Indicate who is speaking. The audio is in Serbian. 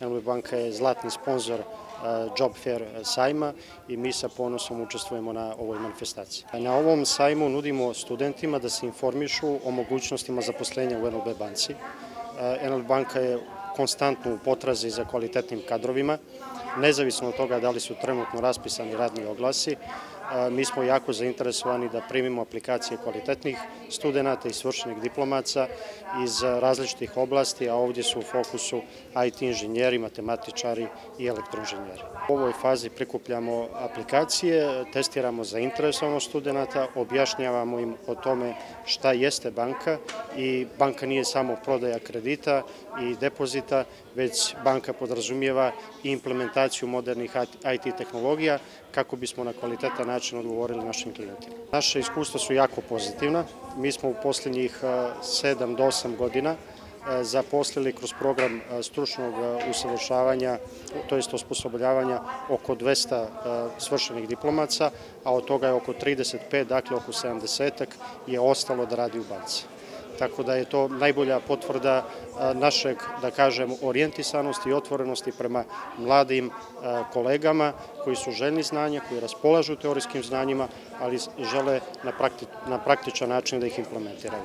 Speaker 1: NLB banka je zlatni sponzor Job Fair sajma i mi sa ponosom učestvujemo na ovoj manifestaciji. Na ovom sajmu nudimo studentima da se informišu o mogućnostima zaposlenja u NLB banci. NLB banka je konstantno u potrazi za kvalitetnim kadrovima, nezavisno od toga da li su trenutno raspisani radni oglasi. Mi smo jako zainteresovani da primimo aplikacije kvalitetnih studenta i svršenih diplomaca iz različitih oblasti, a ovdje su u fokusu IT inženjeri, matematičari i elektroinženjeri. U ovoj fazi prikupljamo aplikacije, testiramo zainteresovanost studenta, objašnjavamo im o tome šta jeste banka i banka nije samo prodaja kredita i depozita, već banka podrazumijeva i implementaciju modernih IT tehnologija kako bismo na kvalitetan način odgovorili našim klijentima. Naše iskustva su jako pozitivna. Mi smo u posljednjih 7 do 8 godina zaposlili kroz program stručnog usavršavanja, to jest osposobljavanja, oko 200 svršenih diplomaca, a od toga je oko 35, dakle oko 70-ak, je ostalo da radi u banci. Tako da je to najbolja potvrda našeg, da kažem, orijentisanosti i otvorenosti prema mladim kolegama koji su željni znanja, koji raspolažu teorijskim znanjima, ali žele na praktičan način da ih implementiraju.